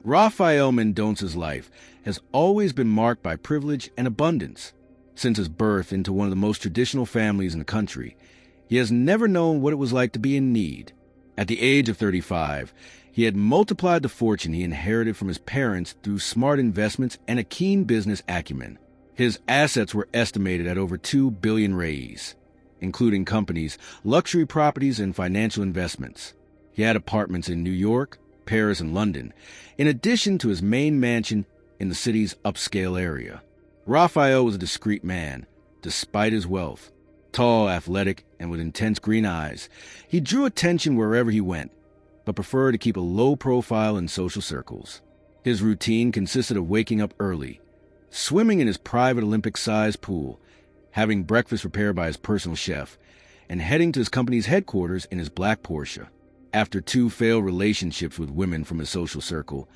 Rafael Mendonça's life has always been marked by privilege and abundance. Since his birth into one of the most traditional families in the country, he has never known what it was like to be in need. At the age of 35, he had multiplied the fortune he inherited from his parents through smart investments and a keen business acumen. His assets were estimated at over 2 billion reais, including companies, luxury properties, and financial investments. He had apartments in New York, Paris, and London, in addition to his main mansion in the city's upscale area. Rafael was a discreet man, despite his wealth. Tall, athletic, and with intense green eyes, he drew attention wherever he went, but preferred to keep a low profile in social circles. His routine consisted of waking up early, swimming in his private Olympic-sized pool, having breakfast prepared by his personal chef, and heading to his company's headquarters in his black Porsche. After 2 failed relationships with women from his social circle,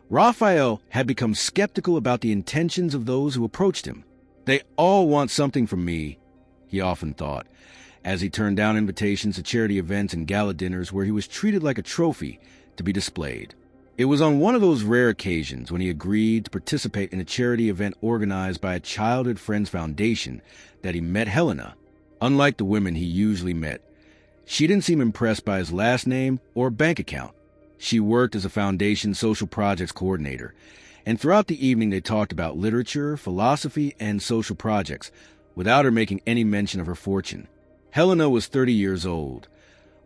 Rafael had become skeptical about the intentions of those who approached him. "They all want something from me," he often thought, as he turned down invitations to charity events and gala dinners where he was treated like a trophy to be displayed. It was on one of those rare occasions when he agreed to participate in a charity event organized by a childhood friend's foundation that he met Helena. Unlike the women he usually met, she didn't seem impressed by his last name or bank account. She worked as a foundation social projects coordinator, and throughout the evening they talked about literature, philosophy, and social projects, without her making any mention of her fortune. Helena was 30 years old,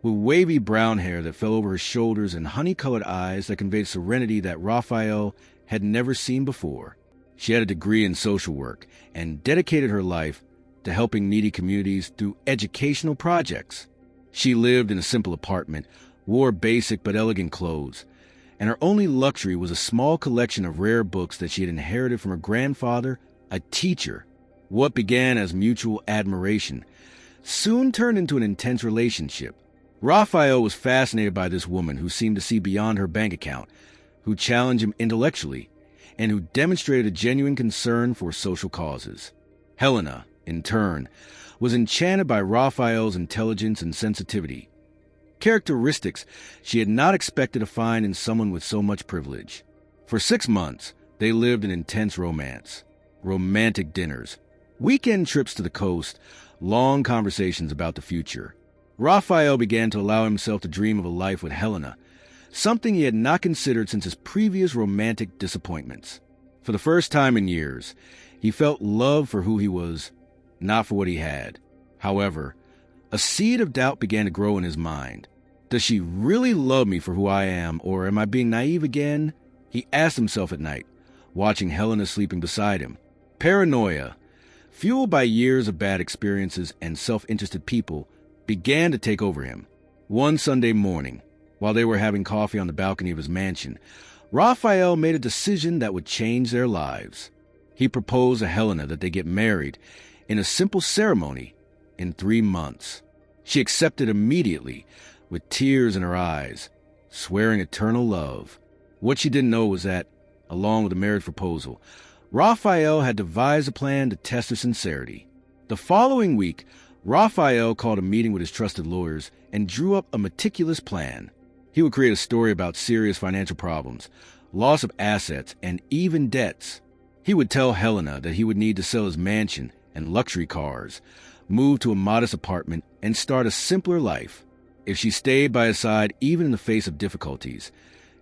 with wavy brown hair that fell over her shoulders and honey-colored eyes that conveyed serenity that Rafael had never seen before. She had a degree in social work and dedicated her life to helping needy communities through educational projects. She lived in a simple apartment, wore basic but elegant clothes, and her only luxury was a small collection of rare books that she had inherited from her grandfather, a teacher. What began as mutual admiration soon turned into an intense relationship. Rafael was fascinated by this woman who seemed to see beyond her bank account, who challenged him intellectually, and who demonstrated a genuine concern for social causes. Helena, in turn, was enchanted by Rafael's intelligence and sensitivity, characteristics she had not expected to find in someone with so much privilege. For 6 months, they lived in intense romance, romantic dinners, weekend trips to the coast, long conversations about the future. Rafael began to allow himself to dream of a life with Helena, something he had not considered since his previous romantic disappointments. For the first time in years, he felt love for who he was, not for what he had. However, a seed of doubt began to grow in his mind. Does she really love me for who I am, or am I being naive again? He asked himself at night, watching Helena sleeping beside him. Paranoia, fueled by years of bad experiences and self-interested people, began to take over him. One Sunday morning, while they were having coffee on the balcony of his mansion, Rafael made a decision that would change their lives. He proposed to Helena that they get married in a simple ceremony in 3 months. She accepted immediately, with tears in her eyes, swearing eternal love. What she didn't know was that, along with the marriage proposal, Rafael had devised a plan to test her sincerity. The following week, Rafael called a meeting with his trusted lawyers and drew up a meticulous plan. He would create a story about serious financial problems, loss of assets, and even debts. He would tell Helena that he would need to sell his mansion and luxury cars, move to a modest apartment, and start a simpler life. If she stayed by his side even in the face of difficulties,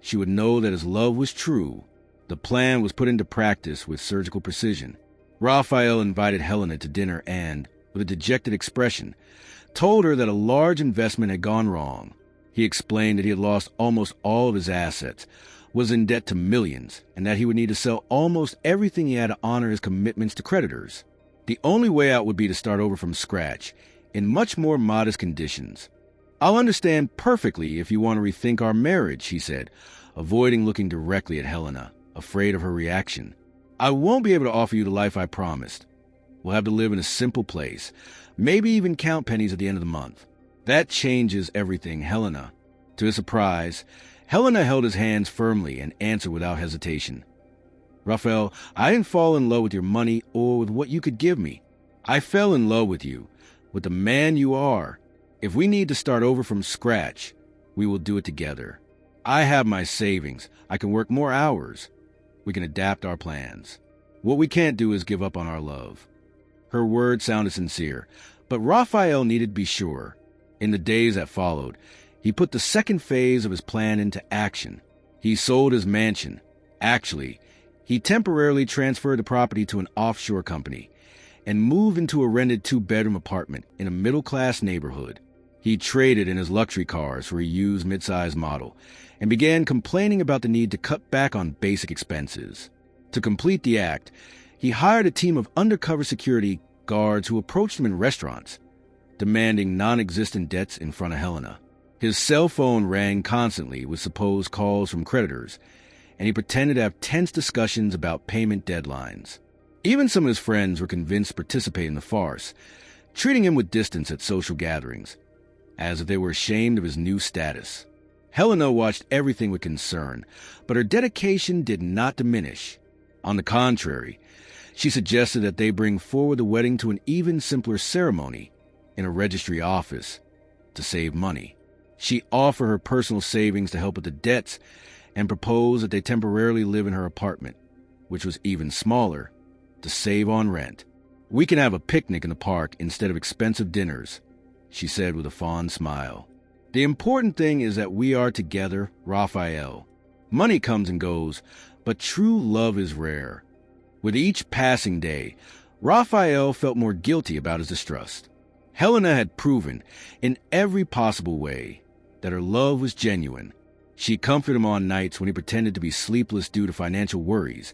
she would know that his love was true. The plan was put into practice with surgical precision. Rafael invited Helena to dinner and, with a dejected expression, told her that a large investment had gone wrong. He explained that he had lost almost all of his assets, was in debt to millions, and that he would need to sell almost everything he had to honor his commitments to creditors. The only way out would be to start over from scratch, in much more modest conditions. "I'll understand perfectly if you want to rethink our marriage," he said, avoiding looking directly at Helena, afraid of her reaction. "I won't be able to offer you the life I promised. We'll have to live in a simple place, maybe even count pennies at the end of the month." "That changes everything, Helena." To his surprise, Helena held his hands firmly and answered without hesitation. "Rafael, I didn't fall in love with your money or with what you could give me. I fell in love with you, with the man you are. If we need to start over from scratch, we will do it together. I have my savings. I can work more hours. We can adapt our plans. What we can't do is give up on our love." Her words sounded sincere, but Raphael needed to be sure. In the days that followed, he put the second phase of his plan into action. He sold his mansion. Actually, he temporarily transferred the property to an offshore company and moved into a rented 2-bedroom apartment in a middle-class neighborhood. He traded in his luxury cars for a used midsize model and began complaining about the need to cut back on basic expenses. To complete the act, he hired a team of undercover security guards who approached him in restaurants, demanding non-existent debts in front of Helena. His cell phone rang constantly with supposed calls from creditors, and he pretended to have tense discussions about payment deadlines. Even some of his friends were convinced to participate in the farce, treating him with distance at social gatherings, as if they were ashamed of his new status. Helena watched everything with concern, but her dedication did not diminish. On the contrary, she suggested that they bring forward the wedding to an even simpler ceremony in a registry office to save money. She offered her personal savings to help with the debts and proposed that they temporarily live in her apartment, which was even smaller, to save on rent. "We can have a picnic in the park instead of expensive dinners," she said with a fond smile. "The important thing is that we are together, Raphael. Money comes and goes, but true love is rare." With each passing day, Raphael felt more guilty about his distrust. Helena had proven, in every possible way, that her love was genuine. She comforted him on nights when he pretended to be sleepless due to financial worries,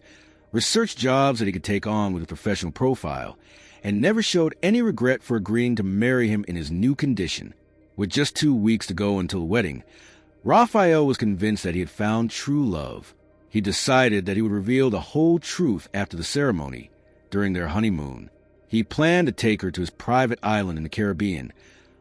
researched jobs that he could take on with a professional profile, and never showed any regret for agreeing to marry him in his new condition. With just 2 weeks to go until the wedding, Raphael was convinced that he had found true love. He decided that he would reveal the whole truth after the ceremony, during their honeymoon. He planned to take her to his private island in the Caribbean,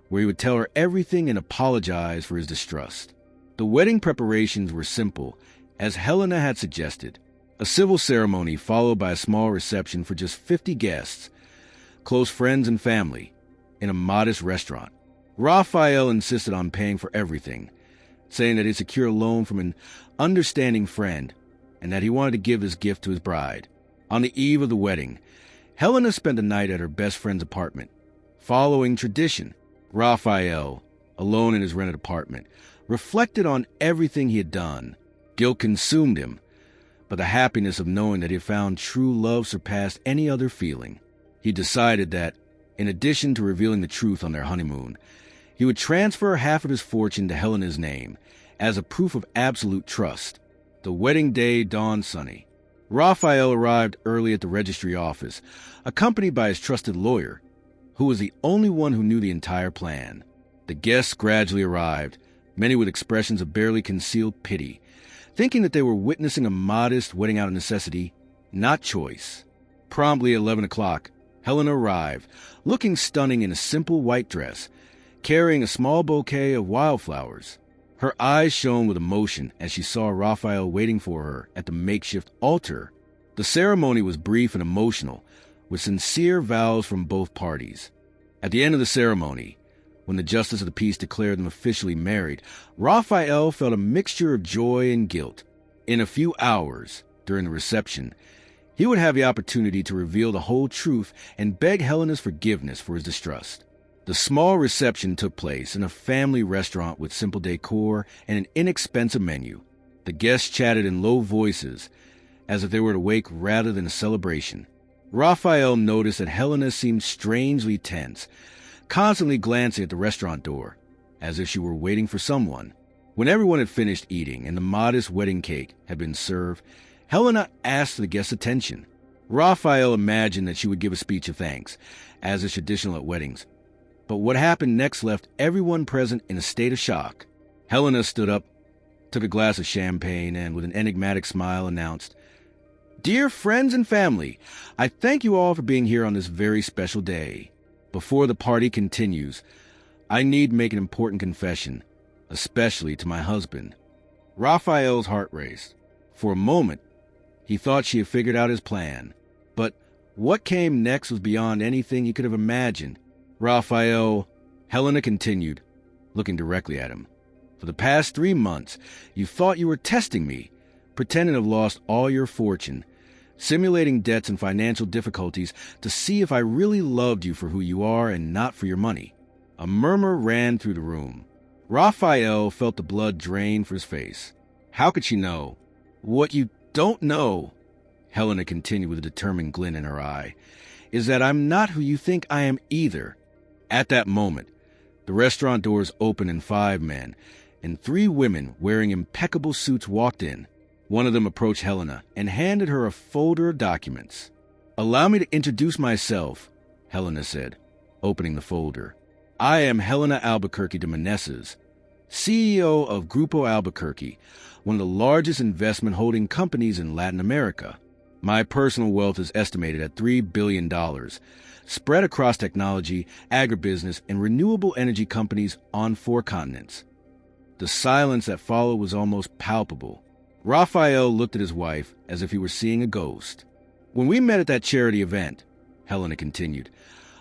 where he would tell her everything and apologize for his distrust. The wedding preparations were simple, as Helena had suggested. A civil ceremony followed by a small reception for just 50 guests, close friends and family, in a modest restaurant. Raphael insisted on paying for everything, saying that he'd secure a loan from an understanding friend and that he wanted to give this gift to his bride. On the eve of the wedding, Helena spent the night at her best friend's apartment. Following tradition, Raphael, alone in his rented apartment, reflected on everything he had done. Guilt consumed him, but the happiness of knowing that he had found true love surpassed any other feeling. He decided that, in addition to revealing the truth on their honeymoon, he would transfer half of his fortune to Helena's name as a proof of absolute trust. The wedding day dawned sunny. Raphael arrived early at the registry office, accompanied by his trusted lawyer, who was the only one who knew the entire plan. The guests gradually arrived, many with expressions of barely concealed pity, thinking that they were witnessing a modest wedding out of necessity, not choice. Promptly at 11 o'clock, Helena arrived, looking stunning in a simple white dress, carrying a small bouquet of wildflowers. Her eyes shone with emotion as she saw Raphael waiting for her at the makeshift altar. The ceremony was brief and emotional, with sincere vows from both parties. At the end of the ceremony, when the justice of the peace declared them officially married, Raphael felt a mixture of joy and guilt. In a few hours, during the reception, he would have the opportunity to reveal the whole truth and beg Helena's forgiveness for his distrust. The small reception took place in a family restaurant with simple decor and an inexpensive menu. The guests chatted in low voices, as if they were at a wake rather than a celebration. Raphael noticed that Helena seemed strangely tense, constantly glancing at the restaurant door, as if she were waiting for someone. When everyone had finished eating and the modest wedding cake had been served, Helena asked for the guests' attention. Raphael imagined that she would give a speech of thanks, as is traditional at weddings. But what happened next left everyone present in a state of shock. Helena stood up, took a glass of champagne, and with an enigmatic smile announced, "Dear friends and family, I thank you all for being here on this very special day. Before the party continues, I need make an important confession, especially to my husband." Raphael's heart raced. For a moment, he thought she had figured out his plan. But what came next was beyond anything he could have imagined. "Raphael," Helena continued, looking directly at him, For the past 3 months, you thought you were testing me, pretending to have lost all your fortune, simulating debts and financial difficulties to see if I really loved you for who you are and not for your money. A murmur ran through the room. Raphael felt the blood drain from his face. How could she know? What you don't know, Helena continued with a determined glint in her eye, is that I'm not who you think I am either. At that moment, the restaurant doors opened and 5 men and 3 women wearing impeccable suits walked in. One of them approached Helena and handed her a folder of documents. "Allow me to introduce myself," Helena said, opening the folder. "I am Helena Albuquerque de Meneses, CEO of Grupo Albuquerque, one of the largest investment holding companies in Latin America. My personal wealth is estimated at $3 billion, spread across technology, agribusiness, and renewable energy companies on 4 continents." The silence that followed was almost palpable. Raphael looked at his wife as if he were seeing a ghost. "When we met at that charity event," Helena continued,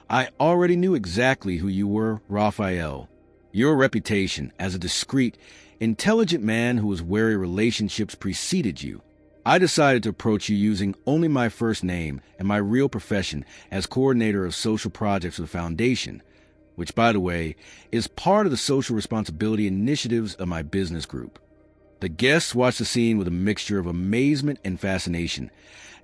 "I already knew exactly who you were, Raphael. Your reputation as a discreet, intelligent man who was wary relationships preceded you. I decided to approach you using only my first name and my real profession as coordinator of social projects for the foundation, which, by the way, is part of the social responsibility initiatives of my business group." The guests watched the scene with a mixture of amazement and fascination,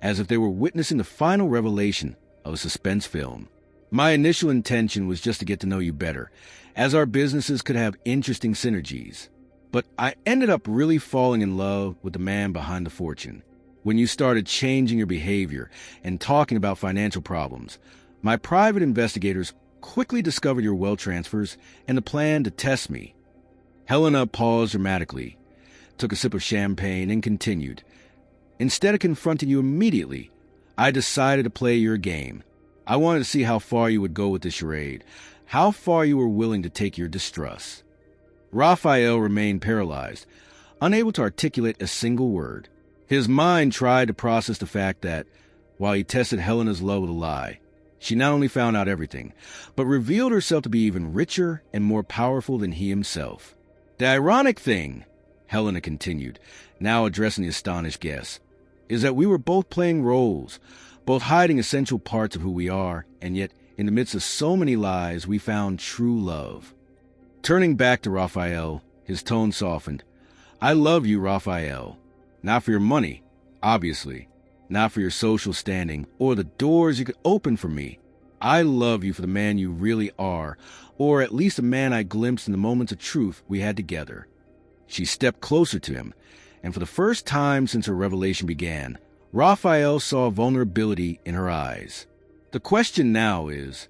as if they were witnessing the final revelation of a suspense film. "My initial intention was just to get to know you better, as our businesses could have interesting synergies. But I ended up really falling in love with the man behind the fortune. When you started changing your behavior and talking about financial problems, my private investigators quickly discovered your wealth transfers and the plan to test me." Helena paused dramatically, took a sip of champagne, and continued. "Instead of confronting you immediately, I decided to play your game. I wanted to see how far you would go with the charade, how far you were willing to take your distrust." Raphael remained paralyzed, unable to articulate a single word. His mind tried to process the fact that, while he tested Helena's love with a lie, she not only found out everything, but revealed herself to be even richer and more powerful than he himself. "The ironic thing," Helena continued, now addressing the astonished guests, "is that we were both playing roles, both hiding essential parts of who we are, and yet, in the midst of so many lies, we found true love." Turning back to Raphael, his tone softened. "I love you, Raphael. Not for your money, obviously. Not for your social standing or the doors you could open for me. I love you for the man you really are, or at least the man I glimpsed in the moments of truth we had together." She stepped closer to him, and for the first time since her revelation began, Raphael saw vulnerability in her eyes. "The question now is,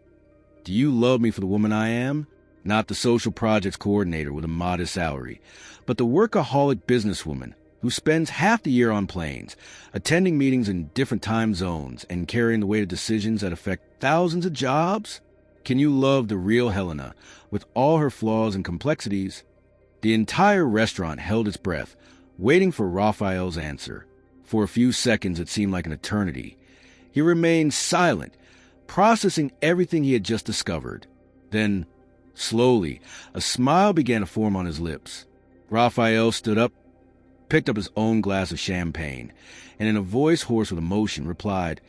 do you love me for the woman I am? Not the social projects coordinator with a modest salary, but the workaholic businesswoman who spends half the year on planes, attending meetings in different time zones, and carrying the weight of decisions that affect thousands of jobs? Can you love the real Helena, with all her flaws and complexities?" The entire restaurant held its breath, waiting for Raphael's answer. For a few seconds it seemed like an eternity. He remained silent, processing everything he had just discovered. Then, slowly, a smile began to form on his lips. Raphael stood up, picked up his own glass of champagne, and in a voice hoarse with emotion replied,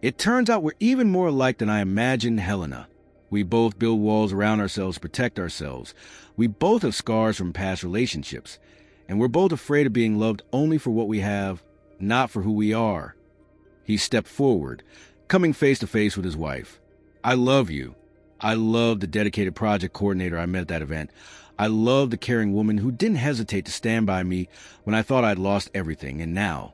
"It turns out we're even more alike than I imagined, Helena. We both build walls around ourselves to protect ourselves. We both have scars from past relationships, and we're both afraid of being loved only for what we have, not for who we are." He stepped forward, coming face to face with his wife. "I love you. I love the dedicated project coordinator I met at that event. I love the caring woman who didn't hesitate to stand by me when I thought I'd lost everything, and now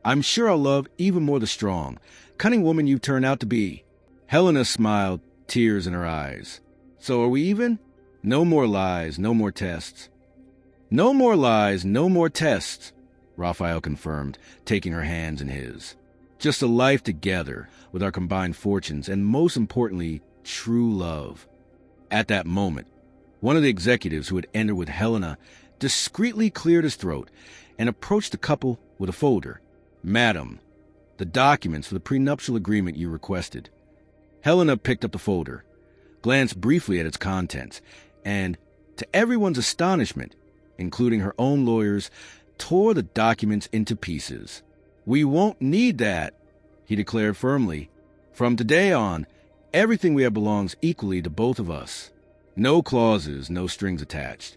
I'm sure I'll love even more the strong, cunning woman you've turned out to be." Helena smiled, tears in her eyes. "So are we even? No more lies, no more tests." "No more lies, no more tests," Raphael confirmed, taking her hands in his. "Just a life together with our combined fortunes and, most importantly, true love." At that moment, one of the executives who had entered with Helena discreetly cleared his throat and approached the couple with a folder. "Madam, the documents for the prenuptial agreement you requested." Helena picked up the folder, glanced briefly at its contents, and, to everyone's astonishment, including her own lawyers, tore the documents into pieces. "We won't need that," he declared firmly. "From today on, everything we have belongs equally to both of us. No clauses, no strings attached."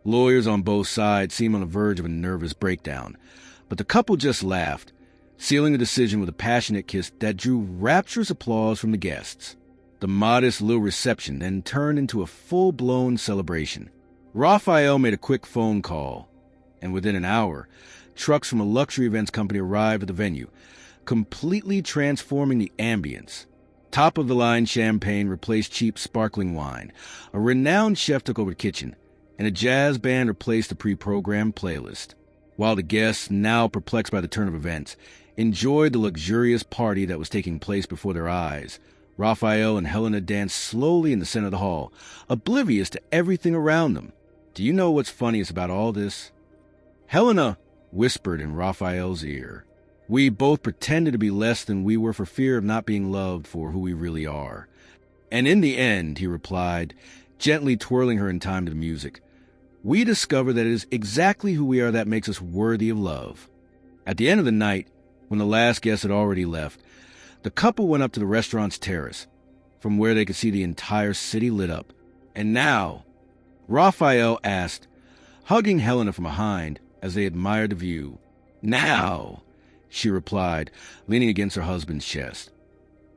Lawyers on both sides seemed on the verge of a nervous breakdown, but the couple just laughed, sealing the decision with a passionate kiss that drew rapturous applause from the guests. The modest little reception then turned into a full-blown celebration. Raphael made a quick phone call, and within an hour, trucks from a luxury events company arrived at the venue, completely transforming the ambience. Top-of-the-line champagne replaced cheap sparkling wine, a renowned chef took over the kitchen, and a jazz band replaced the pre-programmed playlist. While the guests, now perplexed by the turn of events, enjoyed the luxurious party that was taking place before their eyes, Raphael and Helena danced slowly in the center of the hall, oblivious to everything around them. "Do you know what's funniest about all this?" Helena whispered in Raphael's ear. "We both pretended to be less than we were for fear of not being loved for who we really are. And in the end," he replied, gently twirling her in time to the music, "we discover that it is exactly who we are that makes us worthy of love." At the end of the night, when the last guest had already left, the couple went up to the restaurant's terrace, from where they could see the entire city lit up. "And now?" Raphael asked, hugging Helena from behind as they admired the view. "Now," she replied, leaning against her husband's chest,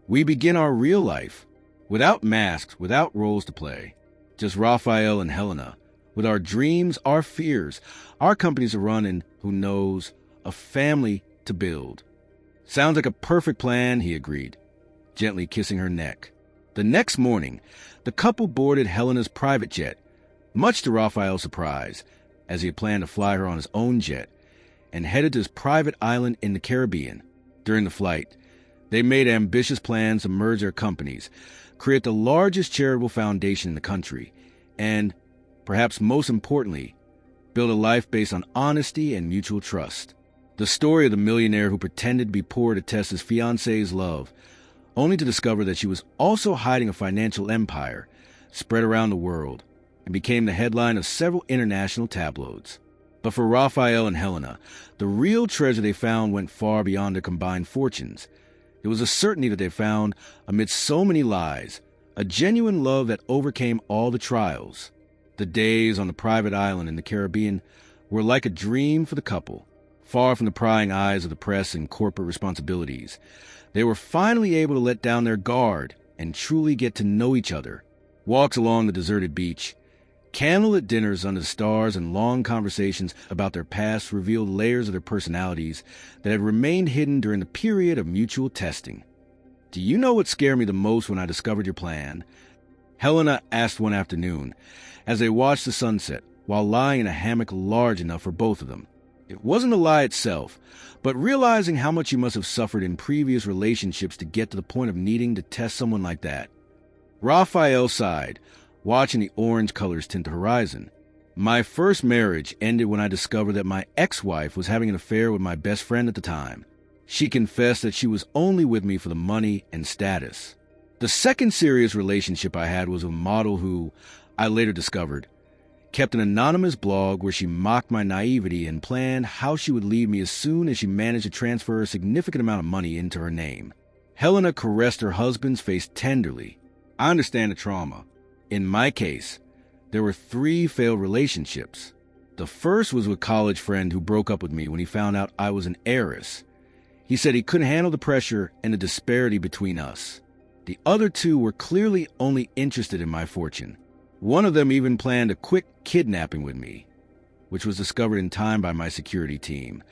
"we begin our real life, without masks, without roles to play. Just Raphael and Helena, with our dreams, our fears, our companies to run, and, who knows, a family to build." "Sounds like a perfect plan," he agreed, gently kissing her neck. The next morning, the couple boarded Helena's private jet, much to Raphael's surprise, as he had planned to fly her on his own jet, and headed to his private island in the Caribbean. During the flight, they made ambitious plans to merge their companies, create the largest charitable foundation in the country, and, perhaps most importantly, build a life based on honesty and mutual trust. The story of the millionaire who pretended to be poor to test his fiancée's love, only to discover that she was also hiding a financial empire, spread around the world, and became the headline of several international tabloids. But for Raphael and Helena, the real treasure they found went far beyond their combined fortunes. It was a certainty that they found, amidst so many lies, a genuine love that overcame all the trials. The days on the private island in the Caribbean were like a dream for the couple. Far from the prying eyes of the press and corporate responsibilities, they were finally able to let down their guard and truly get to know each other. Walks along the deserted beach, candlelit dinners under the stars, and long conversations about their past revealed layers of their personalities that had remained hidden during the period of mutual testing. "Do you know what scared me the most when I discovered your plan?" Helena asked one afternoon, as they watched the sunset while lying in a hammock large enough for both of them. "It wasn't the lie itself, but realizing how much you must have suffered in previous relationships to get to the point of needing to test someone like that." Raphael sighed, watching the orange colors tint the horizon. "My first marriage ended when I discovered that my ex-wife was having an affair with my best friend at the time. She confessed that she was only with me for the money and status. The second serious relationship I had was with a model who, I later discovered, kept an anonymous blog where she mocked my naivety and planned how she would leave me as soon as she managed to transfer a significant amount of money into her name." Helena caressed her husband's face tenderly. "I understand the trauma. In my case, there were 3 failed relationships. The first was with a college friend who broke up with me when he found out I was an heiress. He said he couldn't handle the pressure and the disparity between us. The other 2 were clearly only interested in my fortune. One of them even planned a quick kidnapping with me, which was discovered in time by my security team.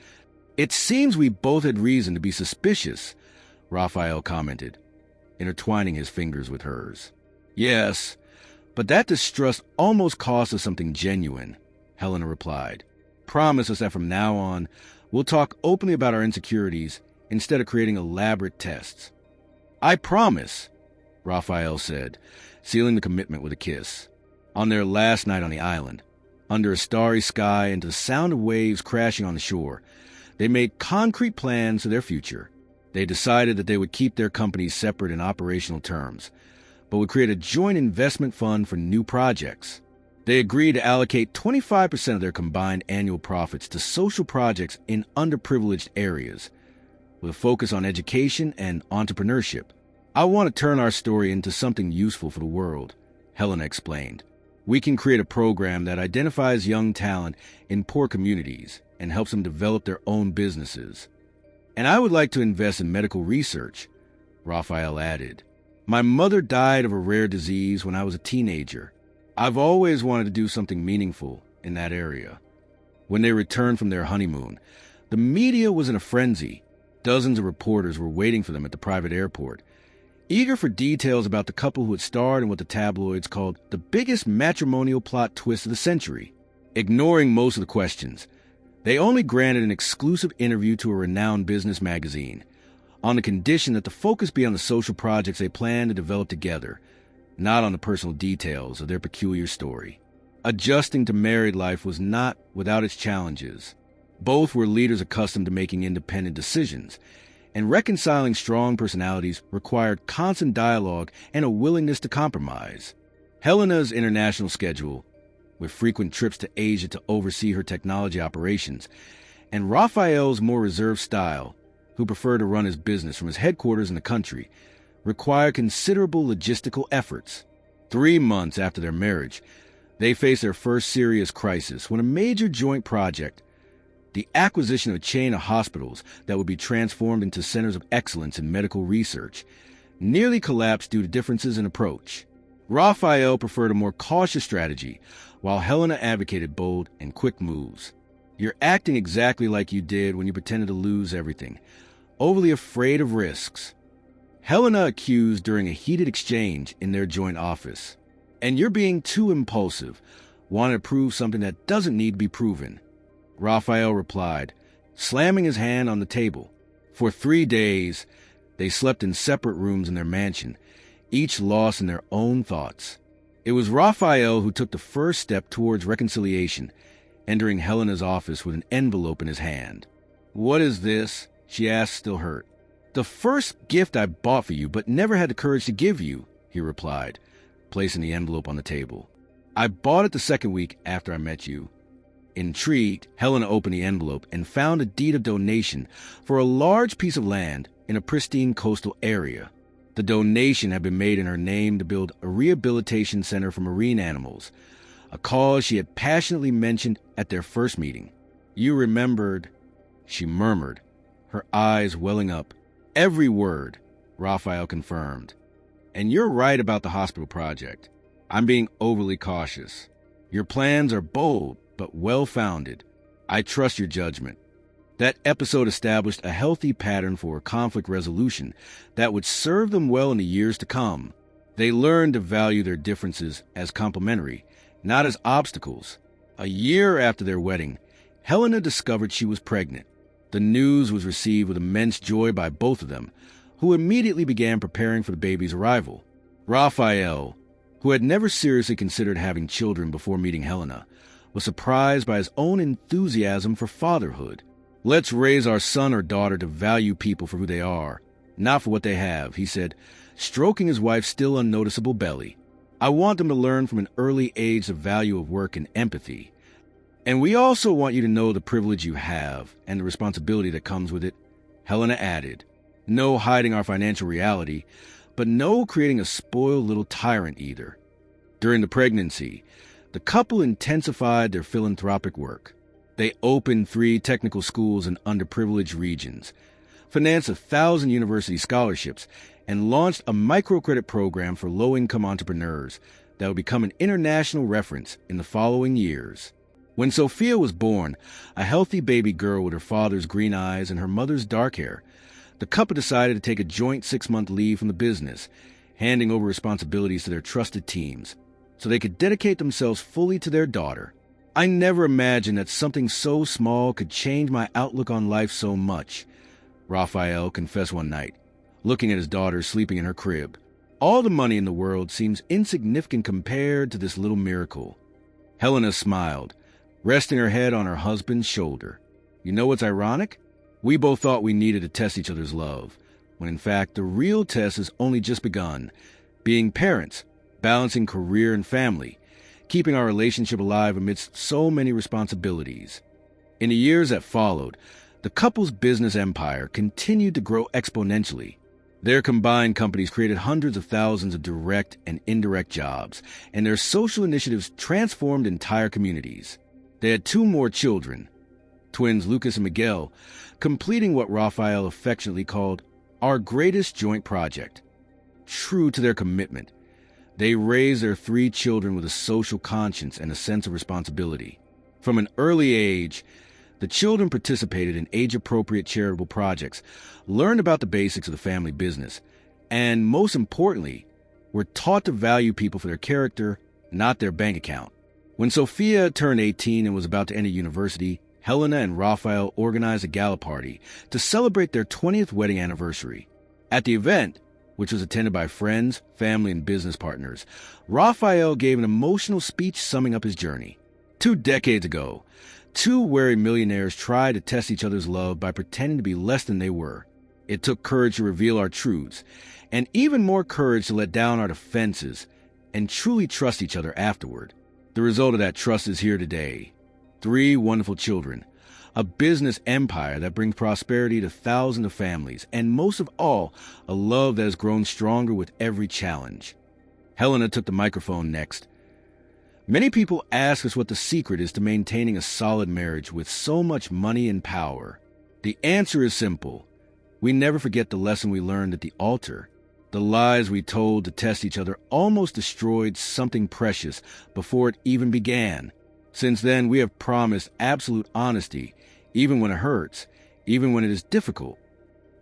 It seems we both had reason to be suspicious," Raphael commented, intertwining his fingers with hers. "Yes, but that distrust almost cost us something genuine," Helena replied. "Promise us that from now on, we'll talk openly about our insecurities instead of creating elaborate tests." "I promise," Raphael said, sealing the commitment with a kiss. On their last night on the island, under a starry sky and to the sound of waves crashing on the shore, they made concrete plans for their future. They decided that they would keep their companies separate in operational terms, but would create a joint investment fund for new projects. They agreed to allocate 25% of their combined annual profits to social projects in underprivileged areas, with a focus on education and entrepreneurship. "I want to turn our story into something useful for the world," Helena explained. "We can create a program that identifies young talent in poor communities and helps them develop their own businesses. And I would like to invest in medical research," Raphael added. "My mother died of a rare disease when I was a teenager. I've always wanted to do something meaningful in that area." When they returned from their honeymoon, the media was in a frenzy. Dozens of reporters were waiting for them at the private airport, eager for details about the couple who had starred in what the tabloids called the biggest matrimonial plot twist of the century. Ignoring most of the questions, they only granted an exclusive interview to a renowned business magazine, on the condition that the focus be on the social projects they planned to develop together, not on the personal details of their peculiar story. Adjusting to married life was not without its challenges. Both were leaders accustomed to making independent decisions, and reconciling strong personalities required constant dialogue and a willingness to compromise. Helena's international schedule, with frequent trips to Asia to oversee her technology operations, and Raphael's more reserved style, who preferred to run his business from his headquarters in the country, required considerable logistical efforts. 3 months after their marriage, they faced their first serious crisis when a major joint project, the acquisition of a chain of hospitals that would be transformed into centers of excellence in medical research, nearly collapsed due to differences in approach. Raphael preferred a more cautious strategy, while Helena advocated bold and quick moves. "You're acting exactly like you did when you pretended to lose everything, overly afraid of risks," Helena accused during a heated exchange in their joint office. "And you're being too impulsive, wanting to prove something that doesn't need to be proven," Raphael replied, slamming his hand on the table. For 3 days, they slept in separate rooms in their mansion, each lost in their own thoughts. It was Raphael who took the first step towards reconciliation, entering Helena's office with an envelope in his hand. "What is this?" she asked, still hurt. "The first gift I bought for you, but never had the courage to give you," he replied, placing the envelope on the table. "I bought it the second week after I met you." Intrigued, Helena opened the envelope and found a deed of donation for a large piece of land in a pristine coastal area. The donation had been made in her name to build a rehabilitation center for marine animals, a cause she had passionately mentioned at their first meeting. "You remembered," she murmured, her eyes welling up. "Every word," Raphael confirmed. "And you're right about the hospital project. I'm being overly cautious. Your plans are bold, but well-founded. I trust your judgment." That episode established a healthy pattern for conflict resolution that would serve them well in the years to come. They learned to value their differences as complementary, not as obstacles. A year after their wedding, Helena discovered she was pregnant. The news was received with immense joy by both of them, who immediately began preparing for the baby's arrival. Raphael, who had never seriously considered having children before meeting Helena, was surprised by his own enthusiasm for fatherhood. "Let's raise our son or daughter to value people for who they are, not for what they have," he said, stroking his wife's still unnoticeable belly. "I want them to learn from an early age the value of work and empathy. And we also want you to know the privilege you have and the responsibility that comes with it," Helena added. "No hiding our financial reality, but no creating a spoiled little tyrant either." During the pregnancy, the couple intensified their philanthropic work. They opened 3 technical schools in underprivileged regions, financed 1,000 university scholarships, and launched a microcredit program for low-income entrepreneurs that would become an international reference in the following years. When Sophia was born, a healthy baby girl with her father's green eyes and her mother's dark hair, the couple decided to take a joint 6-month leave from the business, handing over responsibilities to their trusted teams, so they could dedicate themselves fully to their daughter. "I never imagined that something so small could change my outlook on life so much," Raphael confessed one night, looking at his daughter sleeping in her crib. "All the money in the world seems insignificant compared to this little miracle." Helena smiled, resting her head on her husband's shoulder. "You know what's ironic? We both thought we needed to test each other's love, when in fact the real test has only just begun. Being parents, balancing career and family, keeping our relationship alive amidst so many responsibilities. In the years that followed, the couple's business empire continued to grow exponentially. Their combined companies created hundreds of thousands of direct and indirect jobs, and their social initiatives transformed entire communities. They had 2 more children, twins Lucas and Miguel, completing what Raphael affectionately called our greatest joint project. True to their commitment, they raised their 3 children with a social conscience and a sense of responsibility. From an early age, the children participated in age-appropriate charitable projects, learned about the basics of the family business, and most importantly, were taught to value people for their character, not their bank account. When Sophia turned 18 and was about to enter university, Helena and Raphael organized a gala party to celebrate their 20th wedding anniversary. At the event, which was attended by friends, family, and business partners, Raphael gave an emotional speech summing up his journey. 2 decades ago, 2 wary millionaires tried to test each other's love by pretending to be less than they were. It took courage to reveal our truths, and even more courage to let down our defenses and truly trust each other afterward. The result of that trust is here today. 3 wonderful children, a business empire that brings prosperity to thousands of families, and most of all, a love that has grown stronger with every challenge. Helena took the microphone next. Many people ask us what the secret is to maintaining a solid marriage with so much money and power. The answer is simple. We never forget the lesson we learned at the altar. The lies we told to test each other almost destroyed something precious before it even began. Since then, we have promised absolute honesty, even when it hurts, even when it is difficult.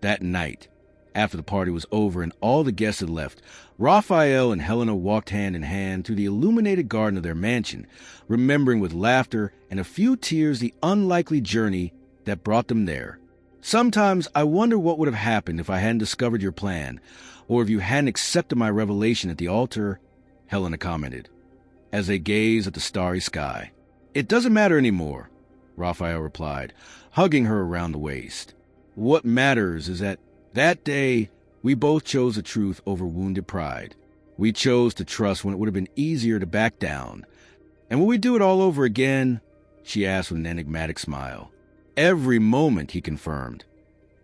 That night, after the party was over and all the guests had left, Raphael and Helena walked hand in hand through the illuminated garden of their mansion, remembering with laughter and a few tears the unlikely journey that brought them there. Sometimes I wonder what would have happened if I hadn't discovered your plan, or if you hadn't accepted my revelation at the altar, Helena commented, as they gazed at the starry sky. It doesn't matter anymore, Raphael replied, hugging her around the waist. What matters is that day, we both chose the truth over wounded pride. We chose to trust when it would have been easier to back down. And will we do it all over again? She asked with an enigmatic smile. Every moment, he confirmed,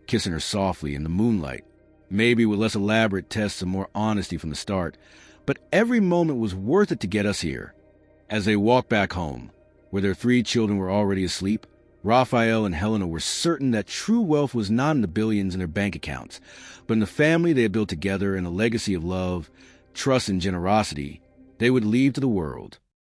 kissing her softly in the moonlight, maybe with less elaborate tests and more honesty from the start. But every moment was worth it to get us here. As they walked back home, where their 3 children were already asleep, Raphael and Helena were certain that true wealth was not in the billions in their bank accounts, but in the family they had built together and a legacy of love, trust, and generosity they would leave to the world.